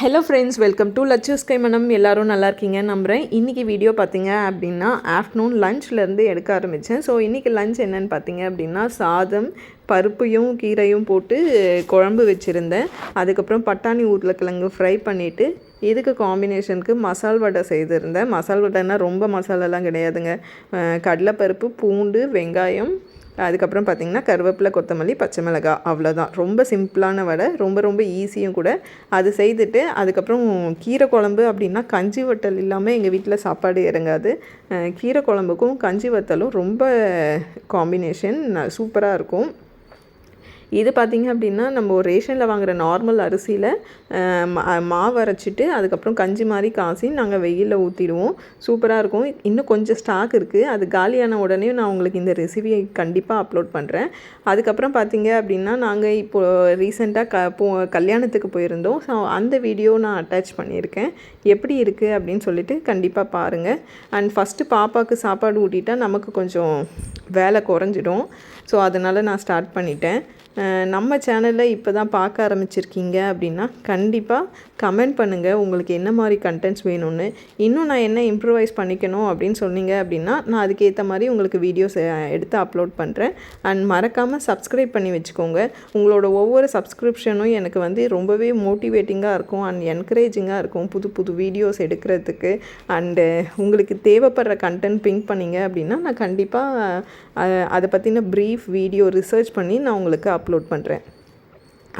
Hello friends, welcome to Latchu's Kaimanam. எல்லோரும் நல்லா இருக்கீங்க நம்புகிறேன். இன்றைக்கி வீடியோ பார்த்தீங்க அப்படின்னா ஆஃப்டர்நூன் லஞ்ச்லேருந்து எடுக்க ஆரம்பித்தேன். ஸோ இன்றைக்கி லஞ்ச் என்னென்னு பார்த்தீங்க அப்படின்னா சாதம், பருப்பையும் கீரையும் போட்டு குழம்பு வச்சுருந்தேன். அதுக்கப்புறம் பட்டாணி உருளைக்கிழங்கு ஃப்ரை பண்ணிவிட்டு இதுக்கு காம்பினேஷனுக்கு மசால் வடை செய்திருந்தேன். மசால் வடைன்னா ரொம்ப மசாலாலாம் கிடையாதுங்க. கடலைப்பருப்பு, பூண்டு, வெங்காயம், அதுக்கப்புறம் பார்த்திங்கன்னா கருவேப்பிலை, கொத்தமல்லி, பச்சை மிளகாய், அவ்வளோதான். ரொம்ப சிம்பிளான வடை, ரொம்ப ரொம்ப ஈஸியும் கூட. அது செய்துட்டு அதுக்கப்புறம் கீரை குழம்பு அப்படின்னா கஞ்சி வத்தல் இல்லாமல் எங்கள் வீட்டில் சாப்பாடு இறங்காது. கீரை குழம்புக்கும் கஞ்சி வத்தலும் ரொம்ப காம்பினேஷன் சூப்பராக இருக்கும். இது பார்த்திங்க அப்படின்னா நம்ம ஒரு ரேஷனில் வாங்குகிற நார்மல் அரிசியில் மாவு அரைச்சிட்டு அதுக்கப்புறம் கஞ்சி மாதிரி காசி நாங்கள் வெயிலில் ஊற்றிடுவோம். சூப்பராக இருக்கும். இன்னும் கொஞ்சம் ஸ்டாக் இருக்குது. அது காலியான உடனே நான் உங்களுக்கு இந்த ரெசிபியை கண்டிப்பாக அப்லோட் பண்ணுறேன். அதுக்கப்புறம் பார்த்திங்க அப்படின்னா நாங்கள் இப்போது ரீசெண்டாக கல்யாணத்துக்கு போயிருந்தோம். ஸோ அந்த வீடியோ நான் அட்டாச் பண்ணியிருக்கேன். எப்படி இருக்குது அப்படின்னு சொல்லிட்டு கண்டிப்பாக பாருங்கள். அண்ட் ஃபஸ்ட்டு பாப்பாவுக்கு சாப்பாடு ஊட்டிட்டா நமக்கு கொஞ்சம் வேலை குறைஞ்சிடும். ஸோ அதனால் நான் ஸ்டார்ட் பண்ணிட்டேன். நம்ம சேனலில் இப்போ தான் பார்க்க ஆரம்பிச்சிருக்கீங்க அப்படின்னா கண்டிப்பாக கமெண்ட் பண்ணுங்கள் உங்களுக்கு என்ன மாதிரி கண்டென்ட்ஸ் வேணும்னு. இன்னும் நான் என்ன இம்ப்ரூவைஸ் பண்ணிக்கணும் அப்படின்னு சொன்னீங்க அப்படின்னா நான் அதுக்கேற்ற மாதிரி உங்களுக்கு வீடியோஸ் எடுத்து அப்லோட் பண்ணுறேன். அண்ட் மறக்காமல் சப்ஸ்கிரைப் பண்ணி வச்சுக்கோங்க. உங்களோட ஒவ்வொரு சப்ஸ்கிரிப்ஷனும் எனக்கு வந்து ரொம்பவே மோட்டிவேட்டிங்காக இருக்கும் அண்ட் என்கரேஜிங்காக இருக்கும் புது புது வீடியோஸ் எடுக்கிறதுக்கு. அண்டு உங்களுக்கு தேவைப்படுற கண்டென்ட் பிங்க் பண்ணிங்க அப்படின்னா நான் கண்டிப்பாக அதை பற்றின ப்ரீஃப் வீடியோ ரிசர்ச் பண்ணி நான் உங்களுக்கு அப்லோட் பண்ணுறேன்.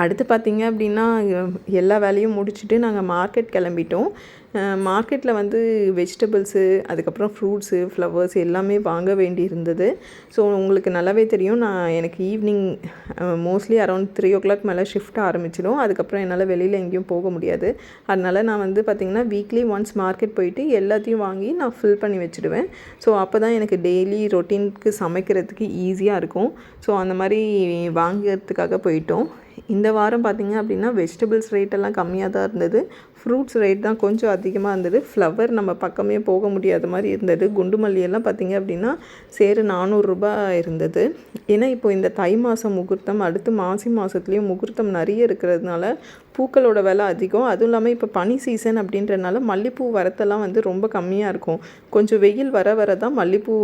அடுத்து பார்த்திங்க அப்படின்னா எல்லா வேலையும் முடிச்சுட்டு நாங்கள் மார்க்கெட் கிளம்பிட்டோம். மார்க்கெட்டில் வந்து வெஜிடபிள்ஸு, அதுக்கப்புறம் ஃப்ரூட்ஸு, ஃப்ளவர்ஸ் எல்லாமே வாங்க வேண்டி இருந்தது. ஸோ உங்களுக்கு நல்லாவே தெரியும், எனக்கு ஈவினிங் மோஸ்ட்லி அரௌண்ட் 3 o'clock மேலே ஷிஃப்ட் ஆரம்பிச்சிடும். அதுக்கப்புறம் என்னால் வெளியில் எங்கேயும் போக முடியாது. அதனால் நான் வந்து பார்த்திங்கன்னா வீக்லி ஒன்ஸ் மார்க்கெட் போயிட்டு எல்லாத்தையும் வாங்கி நான் ஃபில் பண்ணி வச்சுடுவேன். ஸோ அப்போ தான் எனக்கு டெய்லி ரொட்டீனுக்கு சமைக்கிறதுக்கு ஈஸியாக இருக்கும். ஸோ அந்த மாதிரி வாங்கிறதுக்காக போயிட்டோம். இந்த வாரம் பார்த்திங்க அப்படின்னா வெஜிடபிள்ஸ் ரேட்டெல்லாம் கம்மியாக தான் இருந்தது. ஃப்ரூட்ஸ் ரேட் தான் கொஞ்சம் அதிகமாக இருந்தது. ஃப்ளவர் நம்ம பக்கமே போக முடியாத மாதிரி இருந்தது. குண்டு மல்லியெல்லாம் பார்த்திங்க அப்படின்னா சேரு 400 ரூபாய் இருந்தது. ஏன்னா இப்போ இந்த தை மாதம் முகூர்த்தம், அடுத்து மாசி மாதத்துலேயும் முகூர்த்தம் நிறைய இருக்கிறதுனால பூக்களோட விலை அதிகம். அதுவும் இல்லாமல் இப்போ பனி சீசன் அப்படின்றனால மல்லிப்பூ வரத்தெல்லாம் வந்து ரொம்ப கம்மியாக இருக்கும். கொஞ்சம் வெயில் வர வர தான் மல்லிப்பூ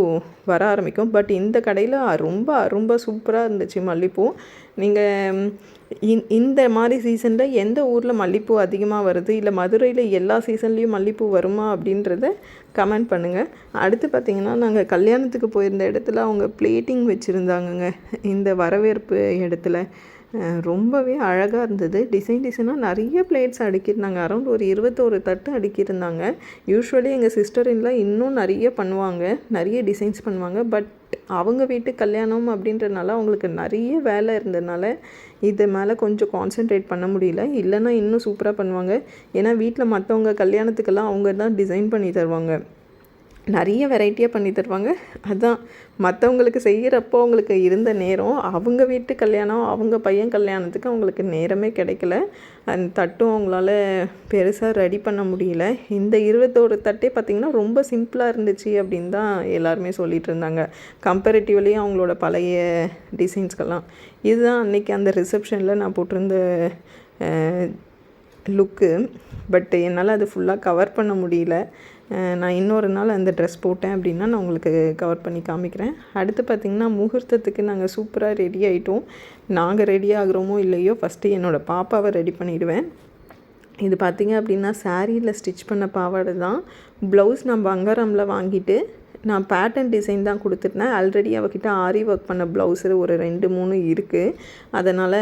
வர ஆரம்பிக்கும். பட் இந்த கடையில் ரொம்ப ரொம்ப சூப்பராக இருந்துச்சு மல்லிப்பூ. நீங்கள் இந்த மாதிரி சீசனில் எந்த ஊரில் மல்லிப்பூ அதிகமாக வருது, இல்லை மதுரையில் எல்லா சீசன்லேயும் மல்லிப்பூ வருமா அப்படின்றத கமெண்ட் பண்ணுங்கள். அடுத்து பார்த்திங்கன்னா நாங்கள் கல்யாணத்துக்கு போயிருந்த இடத்துல அவங்க பிளேட்டிங் வச்சுருந்தாங்கங்க. இந்த வரவேற்பு இடத்துல ரொம்பவே அழகாக இருந்தது. டிசைனாக நிறைய பிளேட்ஸ் அடுக்கியிருந்தாங்க. அரௌண்ட் ஒரு 21 தட்டு அடுக்கியிருந்தாங்க. யூஸ்வலி எங்கள் சிஸ்டரின்லாம் இன்னும் நிறைய பண்ணுவாங்க, நிறைய டிசைன்ஸ் பண்ணுவாங்க. பட் அவங்க வீட்டு கல்யாணம் அப்படின்றனால அவங்களுக்கு நிறைய வேலை இருந்ததுனால இது மேலே கொஞ்சம் கான்சென்ட்ரேட் பண்ண முடியல. இல்லைன்னா இன்னும் சூப்பராக பண்ணுவாங்க. ஏன்னா வீட்டில் மற்றவங்க கல்யாணத்துக்கெல்லாம் அவங்க தான் டிசைன் பண்ணி தருவாங்க, நிறைய வெரைட்டியாக பண்ணி தருவாங்க. அதுதான் மற்றவங்களுக்கு செய்கிறப்போ அவங்களுக்கு இருந்த நேரம், அவங்க வீட்டு கல்யாணம், அவங்க பையன் கல்யாணத்துக்கு அவங்களுக்கு நேரமே கிடைக்கல. அந்த தட்டும் அவங்களால பெருசாக ரெடி பண்ண முடியல. இந்த 21 தட்டே பார்த்திங்கன்னா ரொம்ப சிம்பிளாக இருந்துச்சு அப்படின்னு தான் எல்லாருமே சொல்லிகிட்டு இருந்தாங்க, கம்பேரிட்டிவ்லி அவங்களோட பழைய டிசைன்ஸ்க்கெல்லாம். இதுதான் அன்றைக்கி அந்த ரிசப்ஷனில் நான் போட்டிருந்த லுக்கு. பட் என்னால் அது ஃபுல்லாக கவர் பண்ண முடியல. நான் இன்னொரு நாள் அந்த ட்ரெஸ் போட்டேன் அப்படின்னா நான் உங்களுக்கு கவர் பண்ணி காமிக்கிறேன். அடுத்து பார்த்திங்கன்னா முகூர்த்தத்துக்கு நாங்கள் சூப்பராக ரெடி ஆகிட்டோம். நாங்கள் ரெடி ஆகுறோமோ இல்லையோ ஃபஸ்ட்டு என்னோடய பாப்பாவை ரெடி பண்ணிவிடுவேன். இது பார்த்திங்க அப்படின்னா சாரியில் ஸ்டிச் பண்ண பாவாடை தான். ப்ளவுஸ் நான் பங்காரமில் வாங்கிட்டு நான் பேட்டர்ன் டிசைன் தான் கொடுத்துருந்தேன். ஆல்ரெடி அவகிட்ட ஆரி ஒர்க் பண்ண ப்ளவுஸு ஒரு 2-3 இருக்குது. அதனால்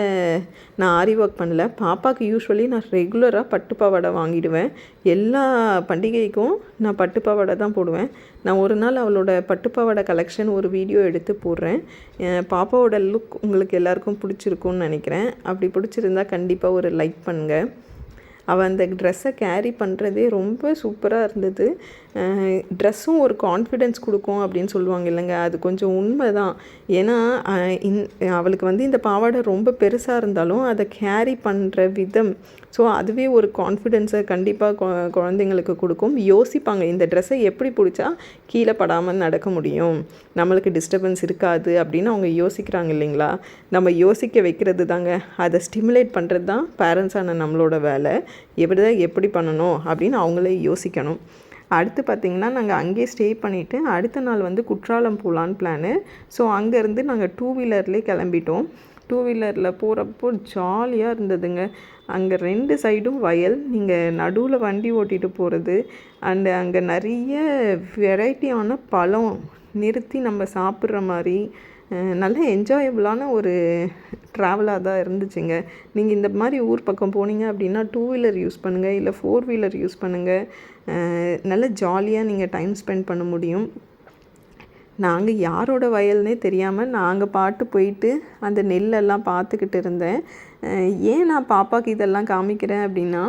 நான் ஆரி ஒர்க் பண்ணல. பாப்பாவுக்கு யூஸ்வலி நான் ரெகுலராக பட்டு பாவாடை வாங்கிடுவேன். எல்லா பண்டிகைக்கும் நான் பட்டு பாவாடை தான் போடுவேன். நான் ஒரு நாள் அவளோட பட்டு பாவாடை கலெக்ஷன் ஒரு வீடியோ எடுத்து போடுறேன். பாப்பாவோட லுக் உங்களுக்கு எல்லாருக்கும் பிடிச்சிருக்குன்னு நினைக்கிறேன். அப்படி பிடிச்சிருந்தா கண்டிப்பாக ஒரு லைக் பண்ணுங்கள். அவள் அந்த ட்ரெஸ்ஸை கேரி பண்ணுறதே ரொம்ப சூப்பராக இருந்தது. ட்ரெஸ்ஸும் ஒரு கான்ஃபிடென்ஸ் கொடுக்கும் அப்படின்னு சொல்லுவாங்க இல்லைங்க, அது கொஞ்சம் உண்மை தான். ஏன்னா அவளுக்கு வந்து இந்த பாவாடை ரொம்ப பெருசாக இருந்தாலும் அதை கேரி பண்ணுற விதம் ஸோ அதுவே ஒரு கான்ஃபிடென்ஸை கண்டிப்பாக குழந்தைங்களுக்கு கொடுக்கும். யோசிப்பாங்க, இந்த ட்ரெஸ்ஸை எப்படி பிடிச்சா கீழே படாமல் நடக்க முடியும், நம்மளுக்கு டிஸ்டர்பன்ஸ் இருக்காது அப்படின்னு அவங்க யோசிக்கிறாங்க இல்லைங்களா. நம்ம யோசிக்க வைக்கிறது தாங்க, அதை ஸ்டிமுலேட் பண்ணுறது தான் பேரண்ட்ஸான நம்மளோட வேலை. எப்படி பண்ணணும் அப்படின்னு அவங்களே யோசிக்கணும். அடுத்து பார்த்திங்கன்னா நாங்கள் அங்கேயே ஸ்டே பண்ணிவிட்டு அடுத்த நாள் வந்து குற்றாலம் போகலான்னு பிளானு. ஸோ அங்கேருந்து நாங்கள் 2 வீலர்லேயே கிளம்பிட்டோம். 2 வீலரில் போகிறப்போ ஜாலியாக இருந்ததுங்க. அங்கே 2 சைடும் வயல், நீங்கள் நடுவில் வண்டி ஓட்டிகிட்டு போகிறது, அங்கே நிறைய வெரைட்டியான பழம் நிறுத்தி நம்ம சாப்பிட்ற மாதிரி நல்ல என்ஜாயபுளான ஒரு ட்ராவலாக தான் இருந்துச்சுங்க. நீங்கள் இந்த மாதிரி ஊர் பக்கம் போனீங்க அப்படின்னா 2 வீலர் யூஸ் பண்ணுங்கள், இல்லை 4 வீலர் யூஸ் பண்ணுங்கள். நல்ல ஜாலியாக நீங்கள் டைம் ஸ்பெண்ட் பண்ண முடியும். நாங்கள் யாரோட வயல்னே தெரியாமல் நாங்கள் பாட்டு போயிட்டு அந்த நெல்லெல்லாம் பார்த்துக்கிட்டு இருந்தேன். ஏன் நான் பாப்பாவுக்கு இதெல்லாம் காமிக்கிறேன் அப்படின்னா,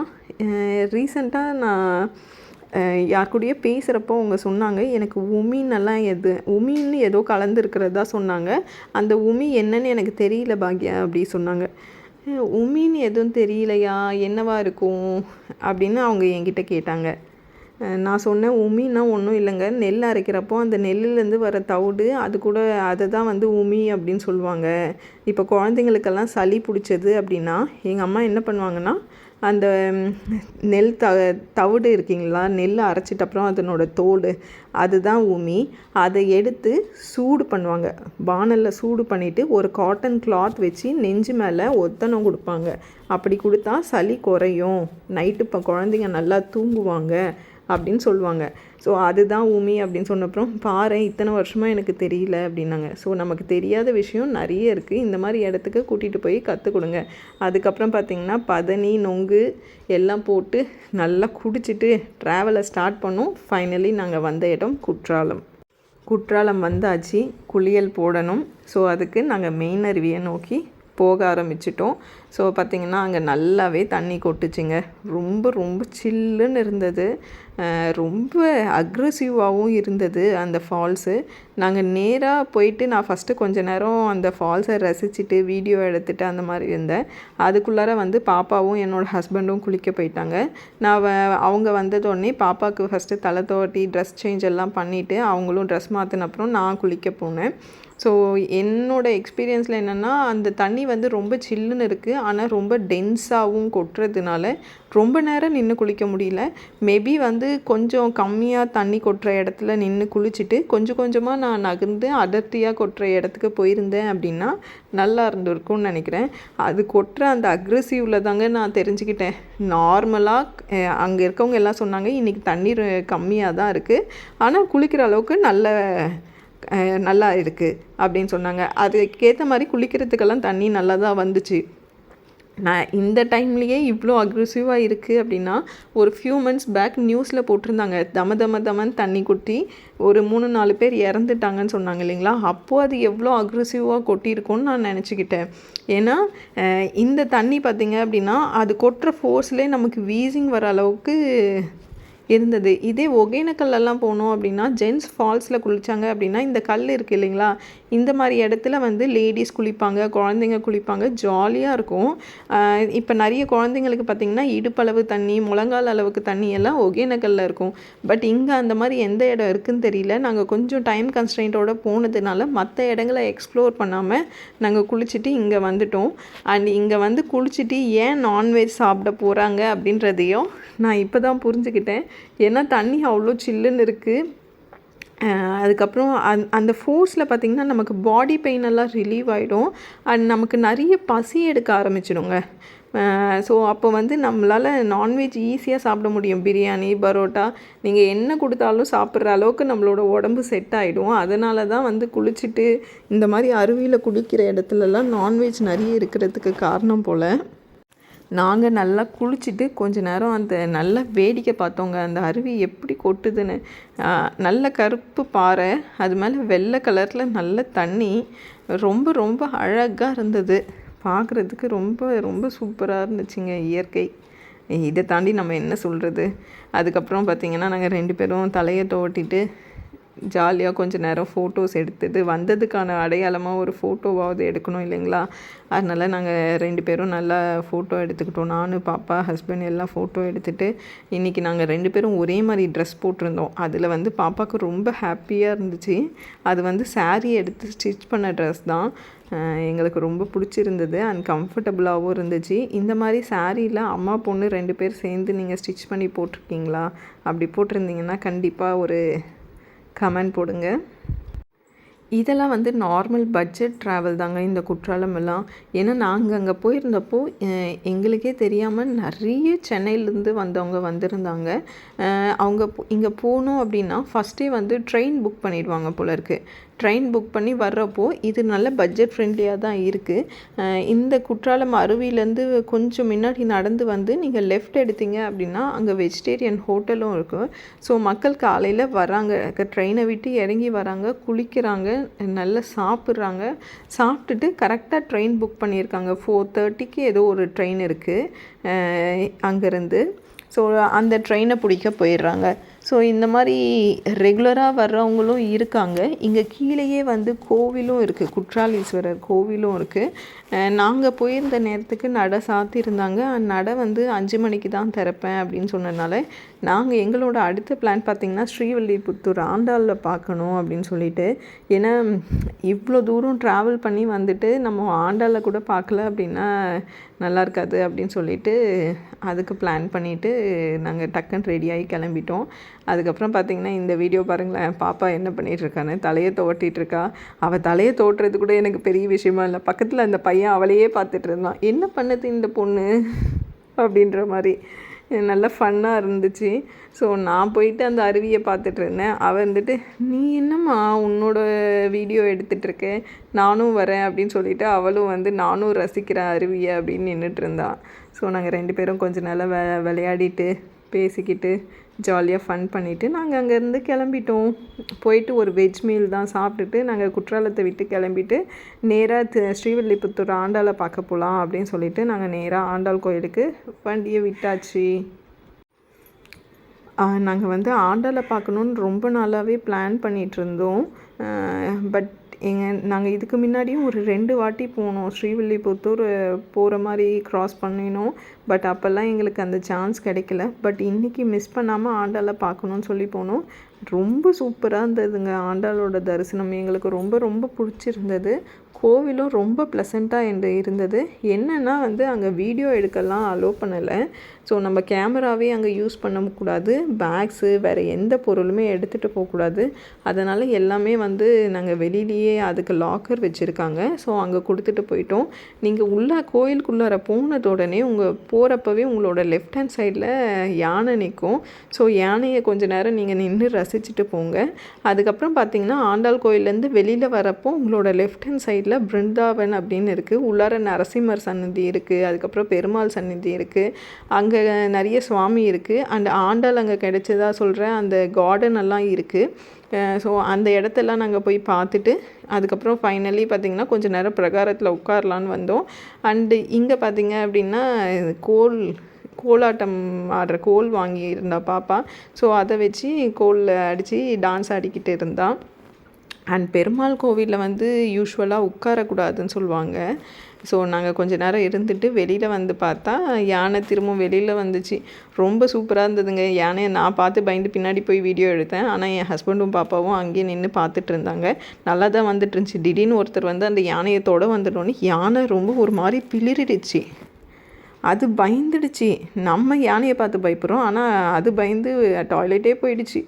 ரீசெண்டாக நான் யார் கூடயே பேசுகிறப்போ அவங்க சொன்னாங்க, எனக்கு உமின்னெல்லாம் உமின்னு ஏதோ கலந்துருக்கிறதா சொன்னாங்க. அந்த உமி என்னன்னு எனக்கு தெரியல பாக்யா அப்படி சொன்னாங்க. உமின்னு எதுவும் தெரியலையா, என்னவா இருக்கும் அப்படின்னு அவங்க என்கிட்ட கேட்டாங்க. நான் சொன்னேன், உமின்னா ஒன்றும் இல்லைங்க, நெல் அரைக்கிறப்போ அந்த நெல்லுலேருந்து வர தவிடு, அது கூட அதை தான் வந்து உமி அப்படின்னு சொல்லுவாங்க. இப்போ குழந்தைங்களுக்கெல்லாம் சளி பிடிச்சது அப்படின்னா எங்கள் அம்மா என்ன பண்ணுவாங்கன்னா, அந்த நெல் தவிடு இருக்கீங்களா, நெல் அரைச்சிட்ட அப்புறம் அதனோட தோல், அதுதான் உமி. அதை எடுத்து சூடு பண்ணுவாங்க, பானலில் சூடு பண்ணிவிட்டு ஒரு காட்டன் கிளாத் வச்சு நெஞ்சு மேலே ஒத்தனம் கொடுப்பாங்க. அப்படி கொடுத்தா சளி குறையும், நைட்டு இப்போ குழந்தைங்க நல்லா தூங்குவாங்க அப்படின்னு சொல்லுவாங்க. ஸோ அதுதான் உமி அப்படின்னு சொன்னப்புறம், பாரு இத்தனை வருஷமாக எனக்கு தெரியல அப்படின்னாங்க. ஸோ நமக்கு தெரியாத விஷயம் நிறைய இருக்குது, இந்த மாதிரி இடத்துக்கு கூட்டிகிட்டு போய் கற்றுக் கொடுங்க. அதுக்கப்புறம் பார்த்திங்கன்னா பதனி நொங்கு எல்லாம் போட்டு நல்லா குடிச்சிட்டு ட்ராவலை ஸ்டார்ட் பண்ணோம். ஃபைனலி நாங்கள் வந்த இடம் குற்றாலம் வந்தாச்சு. குளியல் போடணும். ஸோ அதுக்கு நாங்கள் மெயின் அருவியை நோக்கி போக ஆரம்பிச்சிட்டோம். ஸோ பார்த்திங்கன்னா அங்கே நல்லாவே தண்ணி கொட்டுச்சுங்க. ரொம்ப ரொம்ப சில்லுன்னு இருந்தது, ரொம்ப அக்ரெசிவாகவும் இருந்தது அந்த ஃபால்ஸு. நாங்கள் நேராக போயிட்டு நான் ஃபஸ்ட்டு கொஞ்சம் நேரம் அந்த ஃபால்ஸை ரசிச்சுட்டு வீடியோ எடுத்துகிட்டு அந்த மாதிரி இருந்தேன். அதுக்குள்ளார வந்து பாப்பாவும் என்னோடய ஹஸ்பண்டும் குளிக்க போயிட்டாங்க. நான் அவங்க வந்ததோடனே பாப்பாவுக்கு ஃபஸ்ட்டு தலை தோட்டி ட்ரெஸ் சேஞ்ச் எல்லாம் பண்ணிவிட்டு அவங்களும் ட்ரெஸ் மாற்றின அப்புறம் நான் குளிக்க போனேன். ஸோ என்னோடய எக்ஸ்பீரியன்ஸில் என்னென்னா, அந்த தண்ணி வந்து ரொம்ப சில்லுன்னு இருக்குது, ஆனால் ரொம்ப டென்ஸாகவும் கொட்டுறதுனால ரொம்ப நேரம் நின்று குளிக்க முடியல. மேபி வந்து கொஞ்சம் கம்மியாக தண்ணி கொட்டுற இடத்துல நின்று குளிச்சுட்டு கொஞ்சம் கொஞ்சமாக நான் நகர்ந்து அடர்த்தியாக கொட்டுற இடத்துக்கு போயிருந்தேன் அப்படின்னா நல்லா இருந்திருக்கும்னு நினைக்கிறேன். அது கொட்டுற அந்த அக்ரெசிவில் தாங்க நான் தெரிஞ்சுக்கிட்டேன். நார்மலாக அங்கே இருக்கவங்க எல்லாம் சொன்னாங்க, இன்றைக்கி தண்ணீர் கம்மியாக தான் இருக்குது, ஆனால் குளிக்கிற அளவுக்கு நல்லா இருக்குது அப்படின்னு சொன்னாங்க. அதுக்கேற்ற மாதிரி குளிக்கிறதுக்கெல்லாம் தண்ணி நல்லா தான் வந்துச்சு. நான் இந்த டைம்லேயே இவ்வளோ அக்ரெசிவாக இருக்குது அப்படின்னா, ஒரு ஃபியூ மந்த்ஸ் பேக் நியூஸில் போட்டிருந்தாங்க, தமன்னு தண்ணி கொட்டி ஒரு 3-4 பேர் இறந்துட்டாங்கன்னு சொன்னாங்க இல்லைங்களா. அப்போது அது எவ்வளோ அக்ரெசிவாக கொட்டியிருக்கும்னு நான் நினச்சிக்கிட்டேன். ஏன்னா இந்த தண்ணி பார்த்திங்க அப்படின்னா அது கொட்டுற ஃபோர்ஸ்லேயே நமக்கு வீசிங் வர அளவுக்கு இருந்தது. இதே ஒகேனக்கல்லாம் போனோம் அப்படின்னா, ஜென்ஸ் ஃபால்ஸில் குளித்தாங்க அப்படின்னா, இந்த கல் இருக்குது இல்லைங்களா, இந்த மாதிரி இடத்துல வந்து லேடிஸ் குளிப்பாங்க, குழந்தைங்க குளிப்பாங்க, ஜாலியாக இருக்கும். இப்போ நிறைய குழந்தைங்களுக்கு பார்த்திங்கன்னா இடுப்பளவு தண்ணி, முழங்கால் அளவுக்கு தண்ணி எல்லாம் ஒகேனக்கல்லில் இருக்கும். பட் இங்கே அந்த மாதிரி எந்த இடம் இருக்குதுன்னு தெரியல. நாங்கள் கொஞ்சம் டைம் கன்ஸ்ட்ரெயின்ட்டோடு போனதுனால மற்ற இடங்களை எக்ஸ்ப்ளோர் பண்ணாமல் நாங்கள் குளிச்சுட்டு இங்கே வந்துட்டோம். அண்ட் இங்கே வந்து குளிச்சுட்டு ஏன் நான்வெஜ் சாப்பிட போகிறாங்க அப்படின்றதையும் நான் இப்போ தான் புரிஞ்சுக்கிட்டேன். ஏன்னா தண்ணி அவ்வளோ சில்லுன்னு இருக்குது. அதுக்கப்புறம் அந்த ஃபோர்ஸில் பார்த்திங்கன்னா நமக்கு பாடி பெயின் எல்லாம் ரிலீவ் ஆகிடும். அண்ட் நமக்கு நிறைய பசி எடுக்க ஆரம்பிச்சிடுங்க. ஸோ அப்போ வந்து நம்மளால் நான்வெஜ் ஈஸியாக சாப்பிட முடியும். பிரியாணி, பரோட்டா நீங்கள் என்ன கொடுத்தாலும் சாப்பிட்ற அளவுக்கு நம்மளோட உடம்பு செட் ஆகிடும். அதனால தான் வந்து குளிச்சுட்டு இந்த மாதிரி அருவியில் குளிக்கிற இடத்துலலாம் நான்வெஜ் நிறைய இருக்கிறதுக்கு காரணம் போல். நாங்கள் நல்லா குளிச்சுட்டு கொஞ்ச நேரம் அந்த நல்ல வேடிக்கை பார்த்தோங்க, அந்த அருவி எப்படி கொட்டுதுன்னு. நல்ல கருப்பு பாறை, அது மேலே வெள்ளை கலரில் நல்ல தண்ணி, ரொம்ப ரொம்ப அழகாக இருந்தது பார்க்குறதுக்கு. ரொம்ப ரொம்ப சூப்பராக இருந்துச்சுங்க இயற்கை. இதை தாண்டி நம்ம என்ன சொல்கிறது. அதுக்கப்புறம் பார்த்திங்கன்னா நாங்கள் 2 பேரும் தலையை துவட்டிட்டு ஜாலியாக கொஞ்சம் நேரம் ஃபோட்டோஸ் எடுத்துட்டு வந்ததுக்கான அடையாளமாக ஒரு ஃபோட்டோவாவது எடுக்கணும் இல்லைங்களா. அதனால் நாங்கள் 2 பேரும் நல்லா ஃபோட்டோ எடுத்துக்கிட்டோம். நானும் பாப்பா ஹஸ்பண்ட் எல்லாம் ஃபோட்டோ எடுத்துகிட்டு இன்றைக்கி நாங்கள் 2 பேரும் ஒரே மாதிரி ட்ரெஸ் போட்டிருந்தோம். அதில் வந்து பாப்பாவுக்கு ரொம்ப ஹாப்பியாக இருந்துச்சு. அது வந்து சாரீ எடுத்து ஸ்டிச் பண்ண ட்ரெஸ் தான். எங்களுக்கு ரொம்ப பிடிச்சிருந்தது அண்ட் கம்ஃபர்டபுளாகவும் இருந்துச்சு. இந்த மாதிரி சாரியில் அம்மா பொண்ணு 2 பேர் சேர்ந்து நீங்கள் ஸ்டிச் பண்ணி போட்டிருக்கீங்களா? அப்படி போட்டிருந்தீங்கன்னா கண்டிப்பாக ஒரு கமெண்ட் போடுங்க. இதெல்லாம் வந்து நார்மல் பட்ஜெட் ட்ராவல் தாங்க இந்த குற்றாலம் எல்லாம். ஏன்னா நாங்கள் அங்கே போயிருந்தப்போ எங்களுக்கே தெரியாமல் நிறைய சென்னையிலேருந்து வந்தவங்க வந்திருந்தாங்க. அவங்க இங்கே போகணும் அப்படின்னா ஃபஸ்ட்டே வந்து ட்ரெயின் புக் பண்ணிடுவாங்க போல இருக்குது. ட்ரெயின் புக் பண்ணி வர்றப்போ இது நல்ல பட்ஜெட் ஃப்ரெண்ட்லியாக தான் இருக்குது. இந்த குற்றாலம் அருவியிலேருந்து கொஞ்சம் முன்னாடி நடந்து வந்து நீங்கள் லெஃப்ட் எடுத்தீங்க அப்படின்னா அங்கே வெஜிடேரியன் ஹோட்டலும் இருக்கும். ஸோ மக்கள் காலையில் வராங்க, ட்ரெயினை விட்டு இறங்கி வராங்க, குளிக்கிறாங்க, நல்லா சாப்பிட்றாங்க. சாப்பிட்டுட்டு கரெக்டாக ட்ரெயின் புக் பண்ணியிருக்காங்க. 4:30க்கு ஏதோ ஒரு ட்ரெயின் இருக்குது அங்கேருந்து. ஸோ அந்த ட்ரெயினை பிடிக்க போயிடுறாங்க. ஸோ இந்த மாதிரி ரெகுலராக வர்றவங்களும் இருக்காங்க. இங்கே கீழேயே வந்து கோவிலும் இருக்குது, குற்றாலீஸ்வரர் கோவிலும் இருக்குது. நாங்கள் போயிருந்த நேரத்துக்கு நடை சாத்தியிருந்தாங்க. நடை வந்து 5 மணிக்கு தான் திறப்பேன் அப்படின்னு சொன்னதுனால நாங்கள் எங்களோட அடுத்த பிளான் பார்த்திங்கன்னா ஸ்ரீவில்லிபுத்தூர் ஆண்டாளில் பார்க்கணும் அப்படின்னு சொல்லிட்டு. ஏன்னா இவ்வளோ தூரம் ட்ராவல் பண்ணி வந்துட்டு நம்ம ஆண்டாளில் கூட பார்க்கல அப்படின்னா நல்லா இருக்காது அப்படின்னு சொல்லிட்டு அதுக்கு பிளான் பண்ணிவிட்டு நாங்கள் டக்குன்னு ரெடியாகி கிளம்பிட்டோம். அதுக்கப்புறம் பார்த்திங்கன்னா இந்த வீடியோ பாருங்களேன், பாப்பா என்ன பண்ணிகிட்ருக்கான்னு தலையை துவட்டிகிட்ருக்கா. அவள் தலையை தோட்டுறது கூட எனக்கு பெரிய விஷயமா இல்லை. பக்கத்தில் அந்த பையன் அவளையே பார்த்துட்டு இருந்தான். என்ன பண்ணுது இந்த பொண்ணு அப்படின்ற மாதிரி நல்லா ஃபன்னாக இருந்துச்சு. ஸோ நான் போயிட்டு அந்த அருவியை பார்த்துட்டு இருந்தேன். அவள் வந்துட்டு நீ என்னம்மா உன்னோட வீடியோ எடுத்துகிட்ருக்க, நானும் வரேன் அப்படின்னு சொல்லிவிட்டு அவளும் வந்து நானும் ரசிக்கிறேன் அருவியை அப்படின்னு நின்றுட்டு இருந்தாள். ஸோ நாங்கள் 2 பேரும் கொஞ்சம் நல்லா விளையாடிட்டு பேசிக்கிட்டு ஜாலியாக ஃபன் பண்ணிவிட்டு நாங்கள் அங்கேருந்து கிளம்பிட்டோம். போயிட்டு ஒரு வெஜ் மீல் தான் சாப்பிட்டுட்டு நாங்கள் குற்றாலத்தை விட்டு கிளம்பிட்டு நேராக ஸ்ரீவில்லிபுத்தூர் ஆண்டாளை பார்க்க போகலாம் அப்படின்னு சொல்லிட்டு நாங்கள் நேராக ஆண்டாள் கோயிலுக்கு வண்டியை விட்டாச்சு. நாங்கள் வந்து ஆண்டாளை பார்க்கணுன்னு ரொம்ப நாளாகவே பிளான் பண்ணிகிட்ருந்தோம். பட் நாங்கள் இதுக்கு முன்னாடியும் ஒரு 2 வாட்டி போனோம். ஸ்ரீவில்லிபுத்தூர் போகிற மாதிரி க்ராஸ் பண்ணினோம். பட் அப்போல்லாம் எங்களுக்கு அந்த சான்ஸ் கிடைக்கல. பட் இன்றைக்கி மிஸ் பண்ணாமல் ஆண்டாளை பார்க்கணுன்னு சொல்லி போனோம். ரொம்ப சூப்பராக இருந்ததுங்க ஆண்டாளோட தரிசனம். எங்களுக்கு ரொம்ப ரொம்ப பிடிச்சிருந்தது. கோவிலும் ரொம்ப ப்ளசண்ட்டாக இருந்தது. என்னென்னா வந்து அங்கே வீடியோ எடுக்கலாம் அலோவ் பண்ணலை. ஸோ நம்ம கேமராவே அங்கே யூஸ் பண்ணக்கூடாது, பேக்ஸு வேறு எந்த பொருளுமே எடுத்துகிட்டு போகக்கூடாது. அதனால் எல்லாமே வந்து நாங்கள் வெளியிலேயே அதுக்கு லாக்கர் வச்சுருக்காங்க. ஸோ அங்கே கொடுத்துட்டு போயிட்டோம். நீங்கள் கோயிலுக்குள்ளார போனதோடனே போகிறப்பவே உங்களோட லெஃப்ட் ஹேண்ட் சைடில் யானை நிற்கும். ஸோ யானையை கொஞ்சம் நேரம் நீங்கள் நின்று ரசிச்சுட்டு போங்க. அதுக்கப்புறம் பார்த்திங்கன்னா ஆண்டாள் கோயிலேருந்து வெளியில் வரப்போ உங்களோட லெஃப்ட் ஹேண்ட் சைடில் பிருந்தாவன் அப்படின்னு இருக்குது. உள்ளார நரசிம்மர் சன்னதி இருக்குது, அதுக்கப்புறம் பெருமாள் சன்னதி இருக்குது, அங்கே நிறைய சுவாமி இருக்குது. அண்ட் ஆண்டாள் அங்கே கிடைச்சதா சொல்கிறேன் அந்த கார்டன் எல்லாம் இருக்குது. ஸோ அந்த இடத்தெல்லாம் நாங்கள் போய் பார்த்துட்டு அதுக்கப்புறம் ஃபைனலி பார்த்திங்கன்னா கொஞ்சம் நேரம் பிரகாரத்தில் உட்காரலான்னு வந்தோம். அண்டு இங்கே பார்த்திங்க அப்படின்னா கோலாட்டம் ஆடுற கோல் வாங்கியிருந்தா பாப்பா. ஸோ அதை வச்சு கோலில் அடித்து டான்ஸ் ஆடிக்கிட்டு இருந்தான். அண்ட் பெருமாள் கோவிலில் வந்து யூஸ்வலாக உட்காரக்கூடாதுன்னு சொல்லுவாங்க. ஸோ நாங்கள் கொஞ்சம் நேரம் இருந்துட்டு வெளியில் வந்து பார்த்தா யானை திரும்ப வெளியில் வந்துச்சு. ரொம்ப சூப்பராக இருந்ததுங்க. யானையை நான் பார்த்து பயந்து பின்னாடி போய் வீடியோ எடுத்தேன். ஆனால் என் ஹஸ்பண்டும் பாப்பாவும் அங்கேயே நின்று பார்த்துட்டு இருந்தாங்க. நல்லா தான் வந்துட்டு இருந்துச்சு. திடீர்னு ஒருத்தர் வந்து அந்த யானையை தொட வந்துட்டோன்னே யானை ரொம்ப ஒரு மாதிரி பிளிரிடுச்சு. அது பயந்துடுச்சு. நம்ம யானையை பார்த்து பயப்படுறோம், ஆனால் அது பயந்து டாய்லெட்டே போயிடுச்சு.